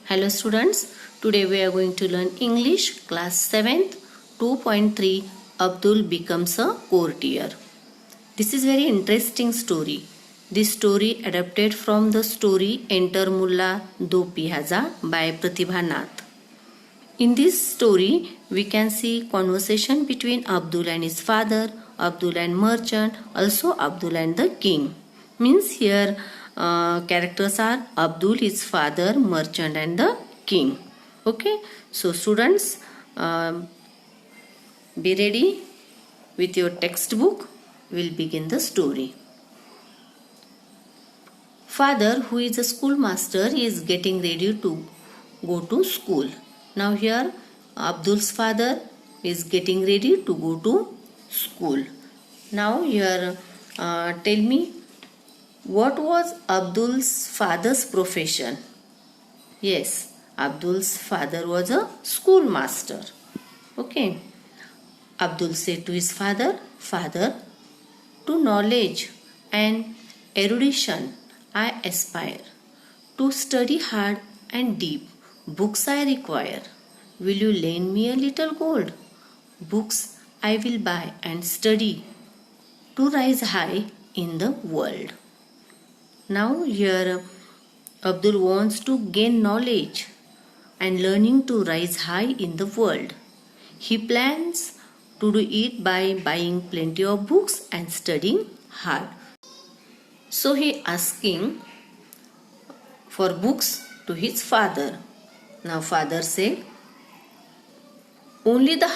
Hello students, today we are going to learn English class 7th 2.3 Abdul becomes a courtier. This is very interesting story. This story adapted from the story Enter Mulla Do Piazza by Pratibha Nath. In this story, we can see conversation between Abdul and his father, Abdul and merchant, also Abdul and the king. Means here characters are Abdul, his father, merchant and the king. Okay, so students, be ready with your textbook. We'll begin the story. Father, who is a schoolmaster, is getting ready to go to school. Now here Abdul's father is getting ready to go to school. Now here tell me, what was Abdul's father's profession? Yes, Abdul's father was a schoolmaster. Okay. Abdul said to his father, Father, to knowledge and erudition I aspire. To study hard and deep, books I require. Will you lend me a little gold? Books I will buy and study to rise high in the world. Now here Abdul wants to gain knowledge and learning to rise high in the world. He plans to do it by buying plenty of books and studying hard. So he asking for books to his father. Now father said, only the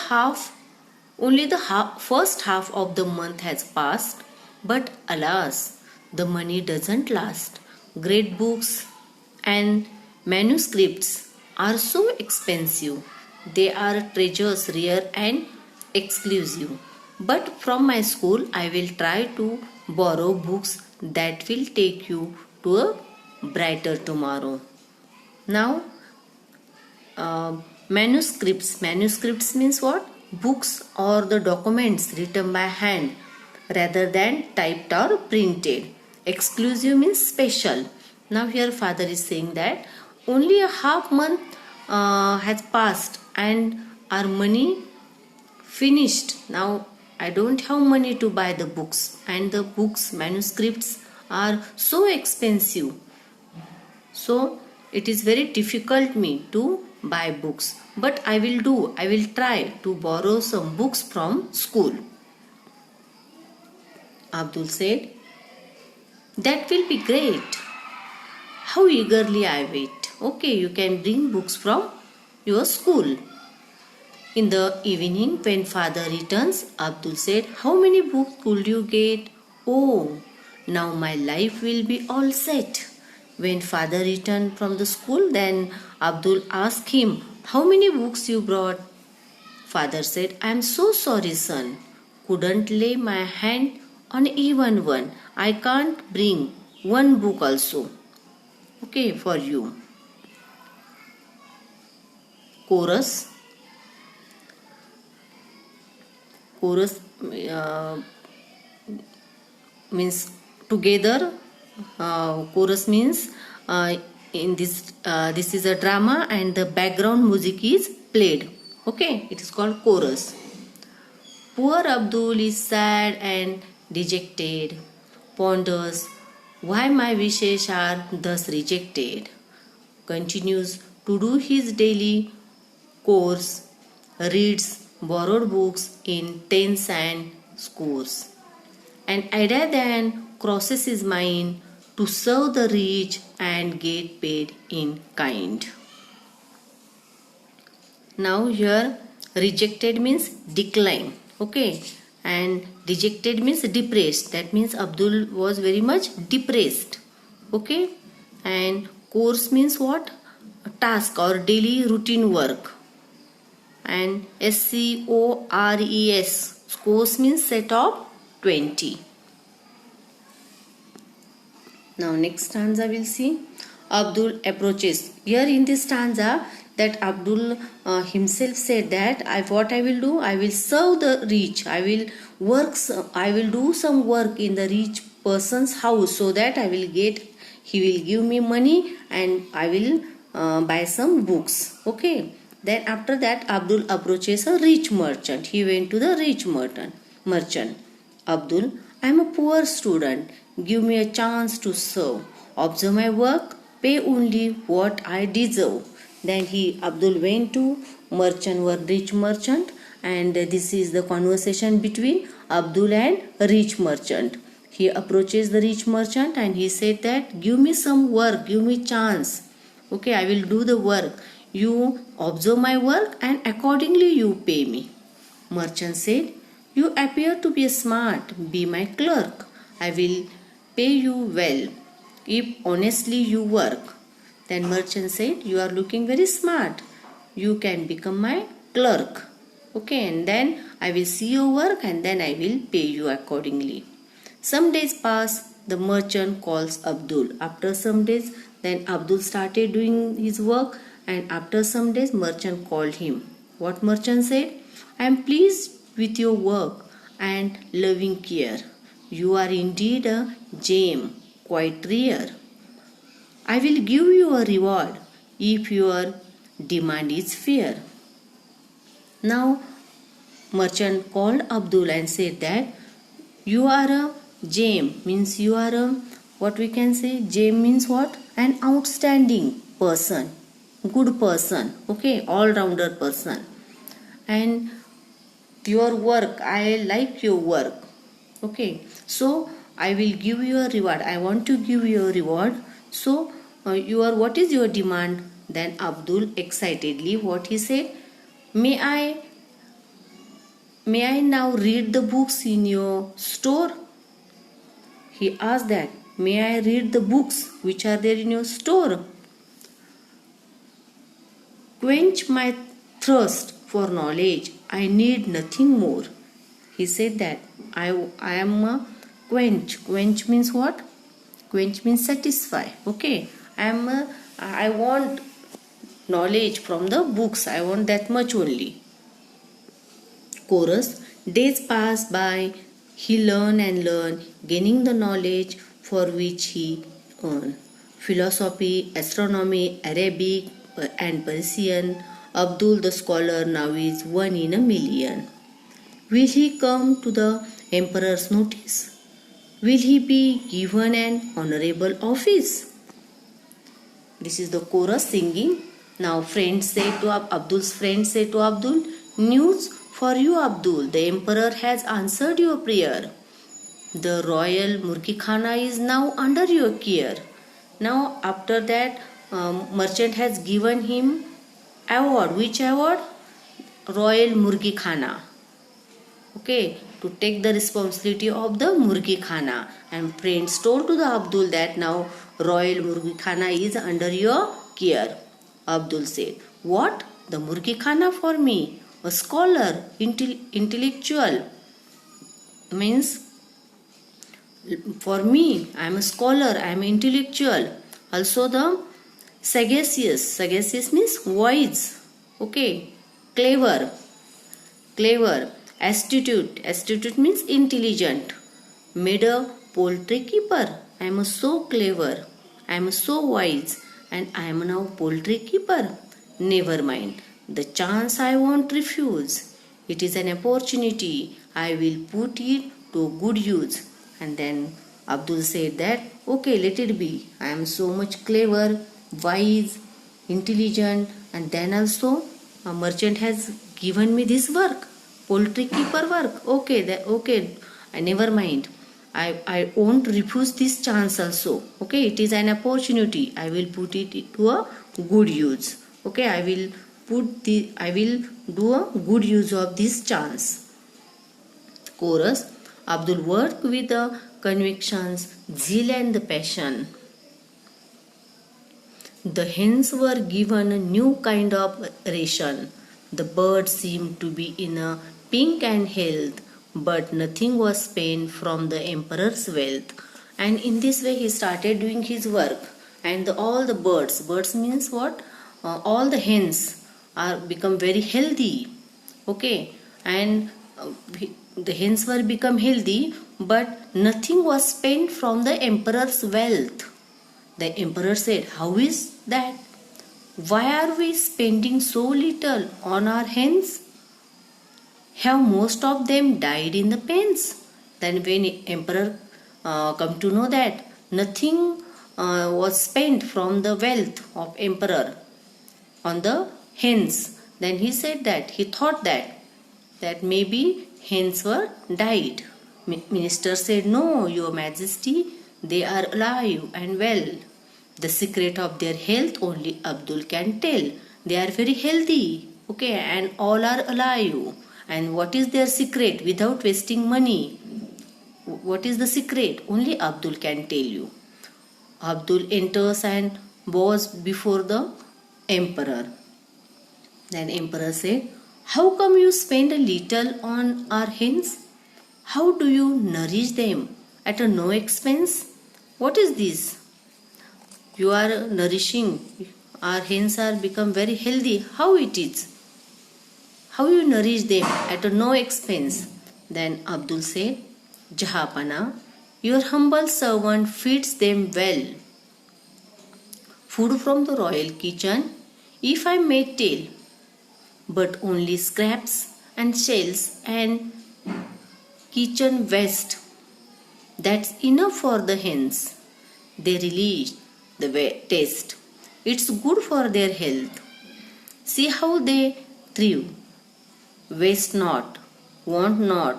first half of the month has passed, but alas, the money doesn't last. Great books and manuscripts are so expensive. They are treasures rare and exclusive. But from my school, I will try to borrow books that will take you to a brighter tomorrow. Now, manuscripts. Manuscripts means what? Books or the documents written by hand rather than typed or printed. Exclusive means special. Now here father is saying that only a half month has passed and our money finished. Now I don't have money to buy the books, and the books, manuscripts are so expensive. So it is very difficult me to buy books. But I will try to borrow some books from school. Abdul said, that will be great. How eagerly I wait. Okay, you can bring books from your school. In the evening, when father returns, Abdul said, how many books could you get? Oh, now my life will be all set. When father returned from the school, then Abdul asked him, how many books you brought? Father said, I am so sorry, son. Couldn't lay my hand on even one. I can't bring one book also. Okay, for you. Chorus. Chorus means together. Chorus means in this is a drama and the background music is played. Okay, it is called chorus. Poor Abdul is sad and dejected, ponders why my wishes are thus rejected, continues to do his daily course, reads borrowed books in tens and scores. An idea then crosses his mind to serve the rich and get paid in kind. Now here rejected means decline. Okay, and dejected means depressed. That means Abdul was very much depressed. Okay, and course means what? A task or daily routine work. And SCORES, scores means set of 20. Now next stanza we'll see. Abdul approaches. Here in this stanza, that Abdul himself said that what I will do, I will serve the rich. I will do some work in the rich person's house so that he will give me money and I will buy some books. Okay. Then after that, Abdul approaches a rich merchant. He went to the rich merchant. Abdul, I am a poor student. Give me a chance to serve. Observe my work. Pay only what I deserve. Then Abdul went to rich merchant, and this is the conversation between Abdul and rich merchant. He approaches the rich merchant and he said that give me some work, give me chance. Okay, I will do the work. You observe my work and accordingly you pay me. Merchant said, you appear to be smart. Be my clerk. I will pay you well if honestly you work. Then merchant said, you are looking very smart. You can become my clerk. Okay, and then I will see your work and then I will pay you accordingly. Some days pass. The merchant calls Abdul. After some days, then Abdul started doing his work, and after some days merchant called him. What merchant said? I am pleased with your work and loving care. You are indeed a gem, quite rare. I will give you a reward if your demand is fair. Now merchant called Abdul and said that you are a gem, means you are a, what we can say, gem means what? An outstanding person, good person, okay, all-rounder person. And your work, I like your work, okay, so I will give you a reward. I want to give you a reward. So what is your demand? Then Abdul excitedly what he said, may I now read the books in your store? He asked that, may I read the books which are there in your store? Quench my thirst for knowledge. I need nothing more. He said that I am a quench. Quench means what? Quench means satisfy. Okay. I want knowledge from the books. I want that much only. Chorus. Days pass by. He learn and learn, gaining the knowledge for which he earned. Philosophy, astronomy, Arabic and Persian. Abdul the scholar now is one in a million. Will he come to the emperor's notice? Will he be given an honorable office? This is the chorus singing. Now Abdul's friends say to Abdul, news for you, Abdul. The emperor has answered your prayer. The royal Murgi Khana is now under your care. Now after that, merchant has given him award. Which award? Royal Murgi Khana. Okay, to take the responsibility of the Murgi Khana. And friends told to the Abdul that now Royal Murgi Khana is under your care. Abdul said, what? The Murgi Khana for me? A scholar, intellectual, means for me, I am a scholar, I am intellectual. Also the sagacious. Sagacious means wise. Okay. Clever. Astute means intelligent. Made a poultry keeper. I am so clever. I am so wise. And I am now poultry keeper. Never mind. The chance I won't refuse. It is an opportunity. I will put it to good use. And then Abdul said that, okay, let it be. I am so much clever, wise, intelligent, and then also a merchant has given me this work, poultry keeper work. Okay, I never mind. I won't refuse this chance also. Okay, it is an opportunity. I will put it to a good use. Okay, I will do a good use of this chance. Chorus. Abdul worked with the convictions, zeal and the passion. The hens were given a new kind of ration. The birds seemed to be in a pink and health, but nothing was spent from the emperor's wealth. And in this way he started doing his work. And all the birds means what? All the hens are become very healthy. Okay, and the hens were become healthy, but nothing was spent from the emperor's wealth. The emperor said, how is that? Why are we spending so little on our hens? Have most of them died in the pens? Then when emperor come to know that nothing was spent from the wealth of emperor on the hens, then he said that he thought that maybe hens were died. Minister said, "No, your majesty, they are alive and well. The secret of their health only Abdul can tell. They are very healthy, okay, and all are alive. And what is their secret without wasting money? What is the secret? Only Abdul can tell you." Abdul enters and bows before the emperor. Then emperor said, "How come you spend a little on our hens? How do you nourish them at a no expense? What is this? You are nourishing. Our hens are become very healthy. How it is? How you nourish them at a no expense?" Then Abdul said, "Jahapana, your humble servant feeds them well. Food from the royal kitchen, if I may tell, but only scraps and shells and kitchen waste. That's enough for the hens. They relish the taste. It's good for their health. See how they thrive. Waste not, want not.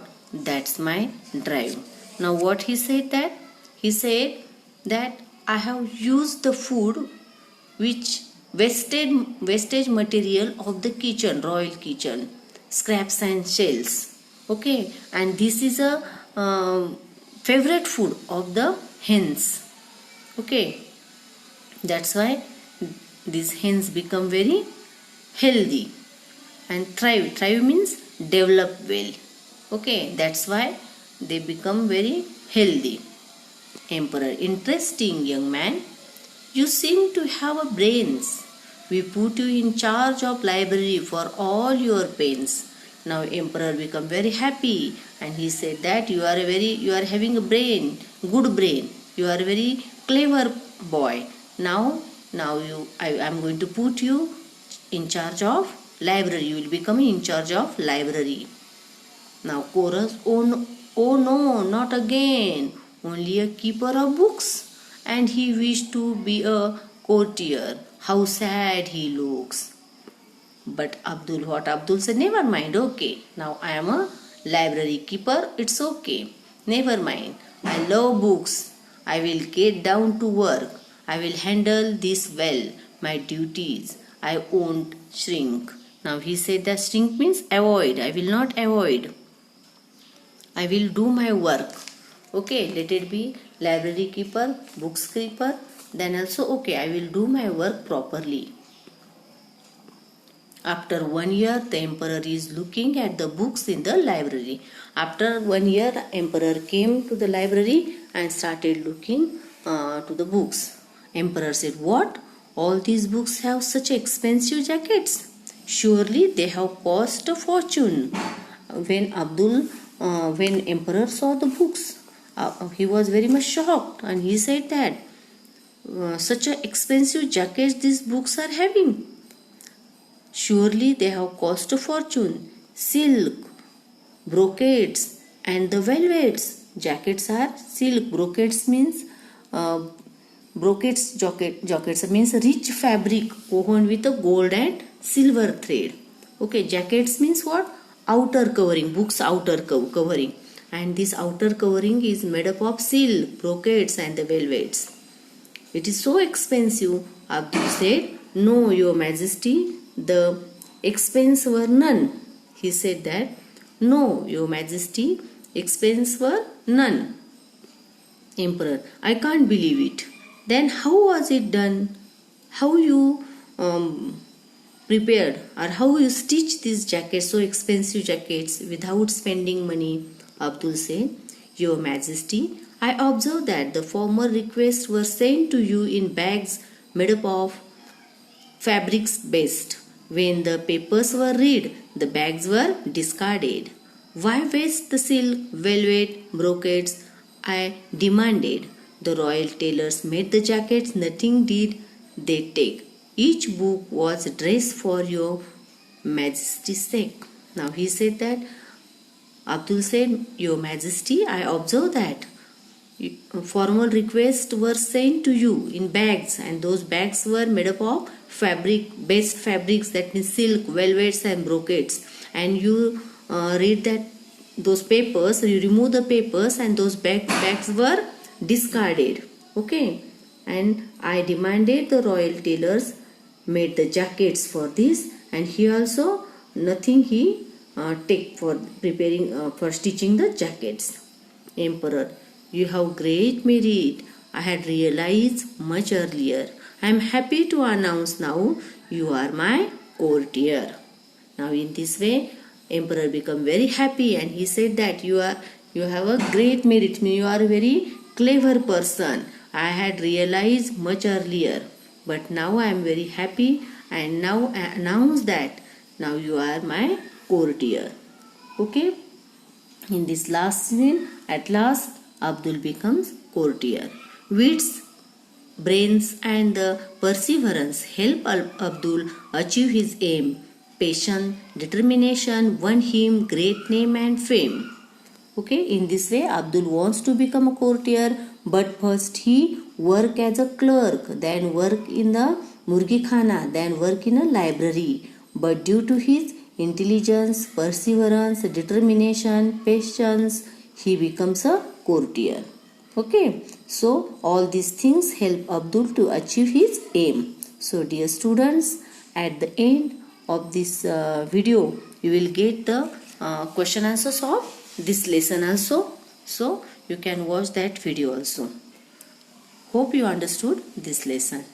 That's my drive." Now what he said that? He said that I have used the food which wastage material of the kitchen, royal kitchen, scraps and shells. Okay, and this is a favorite food of the hens. Okay, that's why these hens become very healthy and thrive. Thrive means develop well. Okay, that's why they become very healthy. Emperor, interesting young man. You seem to have a brains. We put you in charge of library for all your pains. Now emperor become very happy and he said that you are having a brain, good brain. You are a very clever boy. Now I am going to put you in charge of library. You will become in charge of library. Now chorus, oh no, not again. Only a keeper of books. And he wished to be a courtier. How sad he looks. But what Abdul said, never mind, okay. Now I am a library keeper, it's okay. Never mind. I love books. I will get down to work. I will handle this well. My duties. I won't shrink. Now he said that shrink means avoid. I will not avoid. I will do my work. Okay, let it be library keeper, books keeper. Then also okay, I will do my work properly. After 1 year, the emperor is looking at the books in the library. After 1 year, the emperor came to the library and started looking to the books. Emperor said, "What? All these books have such expensive jackets? Surely they have cost a fortune." When emperor saw the books, he was very much shocked and he said that such a expensive jackets these books are having. Surely they have cost a fortune. Silk, brocades and the velvets. Jackets are silk. Brocades means jackets means rich fabric woven with a gold and silver thread. Okay, jackets means what? Outer covering, books outer covering. And this outer covering is made up of silk, brocades and the velvets. It is so expensive. Abdul said, "No, your majesty, the expense were none." He said that, "No, your majesty, expense were none." Emperor, I can't believe it. Then how was it done? How you prepared or how you stitch these jackets, so expensive jackets, without spending money? Abdul said, "Your majesty, I observed that the former requests were sent to you in bags made up of fabrics best. When the papers were read, the bags were discarded. Why waste the silk, velvet, brocades? I demanded. The royal tailors made the jackets, nothing did they take. Each book was dressed for your majesty's sake. Now he said that, Abdul said, Your Majesty, I observe that formal requests were sent to you in bags, and those bags were made up of best fabrics, that means silk, velvets and brocades. And you read that those papers, you remove the papers, and those bags were discarded. Okay, and I demanded the royal tailors made the jackets for this, and he also nothing he take for preparing for stitching the jackets. Emperor, you have great merit. I had realized much earlier. I am happy to announce now you are my courtier. Now in this way, Emperor became very happy, and he said that you have a great merit. You are a very clever person. I had realized much earlier, but now I am very happy, and now I announce that now you are my courtier. Okay. In this last scene, at last Abdul becomes courtier. Wits, brains and the perseverance help Abdul achieve his aim. Patience, determination won him great name and fame. Okay, in this way Abdul wants to become a courtier, but first he work as a clerk, then work in the Murgi Khana, then work in a library. But due to his intelligence, perseverance, determination, patience, he becomes a courtier. Okay, so all these things help Abdul to achieve his aim. So dear students, at the end of this video, you will get the question answers of this lesson also. So you can watch that video also. Hope you understood this lesson.